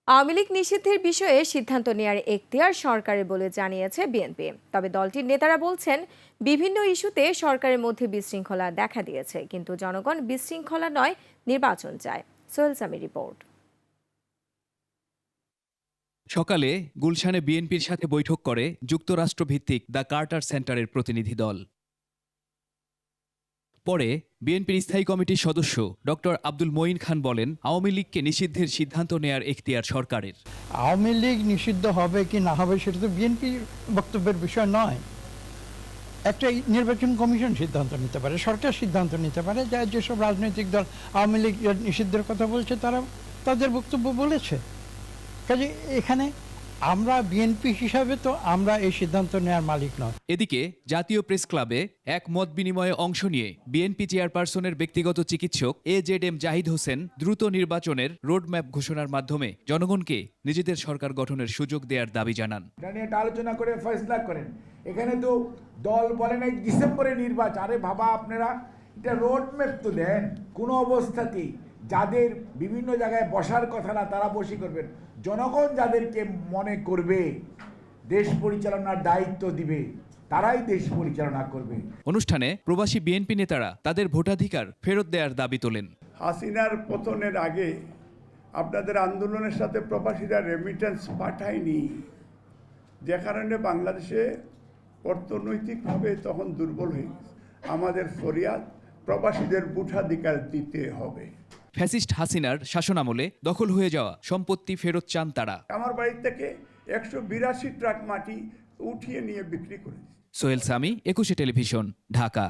আওয়ামী লীগ নিষিদ্ধের বিষয়ে সিদ্ধান্ত নেয়ার এখতিয়ার সরকারের বলে জানিয়েছে বিএনপি। তবে দলটির নেতারা বলছেন, বিভিন্ন ইস্যুতে সরকারের মধ্যে বিশৃঙ্খলা দেখা দিয়েছে, কিন্তু জনগণ বিশৃঙ্খলা নয়, নির্বাচন চায়। সোহেল সামি রিপোর্ট। সকালে গুলশানে বিএনপির সাথে বৈঠক করে যুক্তরাষ্ট্রভিত্তিক দ্য কার্টার সেন্টারের প্রতিনিধি দল। পরে বিএনপির স্থায়ী কমিটির সদস্য ডক্টর আব্দুল মঈন খান বলেন, আওয়ামী লীগকে নিষিদ্ধের সিদ্ধান্ত নেয়ার এখতিয়ার সরকারের। আওয়ামী লীগ নিষিদ্ধ হবে কি না হবে সেটা তো বিএনপির বক্তব্যের বিষয় নয়। একটা নির্বাচন কমিশন সিদ্ধান্ত নিতে পারে, সরকার সিদ্ধান্ত নিতে পারে। যেসব রাজনৈতিক দল আওয়ামী লীগ নিষিদ্ধের কথা বলছে তারা তাদের বক্তব্য বলেছে। কাজে এখানে আমরা বিএনপি হিসাবে তো আমরা এই সিদ্ধান্ত নেওয়ার মালিক নয়। এদিকে জাতীয় প্রেস ক্লাবে এক মত বিনিময়ে অংশ নিয়ে বিএনপি চেয়ারপারসনের ব্যক্তিগত চিকিৎসক AZM জাহিদ হোসেন দ্রুত নির্বাচনের রোডম্যাপ ঘোষণার মাধ্যমে জনগণকে নিজেদের সরকার গঠনের সুযোগ দেওয়ার দাবি জানান। আলোচনা করে ফয়সলা করেন। এখানে তো দল বলে নাই ডিসেম্বরে নির্বাচন। আরে বাবা, আপনারা এটা রোডম্যাপ তো দেন। কোনো অবস্থাতেই যাদের বিভিন্ন জায়গায় বসার কথা না তারা বসে করবেন। জনগণ যাদেরকে মনে করবে দেশ পরিচালনার দায়িত্ব দিবে তারাই দেশ পরিচালনা করবে। অনুষ্ঠানে প্রবাসী বিএনপি নেতারা তাদের ভোটাধিকার ফেরত দেওয়ার দাবি তোলেন। হাসিনার পতনের আগে আপনাদের আন্দোলনের সাথে প্রবাসীরা রেমিটেন্স পাঠায়নি, যে কারণে বাংলাদেশে অর্থনৈতিকভাবে তখন দুর্বল হয়ে গেছে। আমাদের ফরিয়াদ, প্রবাসীদের ভোটাধিকার দিতে হবে। ফ্যাসিস্ট হাসিনার শাসনামলে দখল হয়ে যাওয়া সম্পত্তি ফেরত চান তারা। আমার বাড়ি থেকে 182 ট্রাক মাটি উঠিয়ে নিয়ে বিক্রি করে দিচ্ছে। সোহেল সামি, 21 টেলিভিশন, ঢাকা।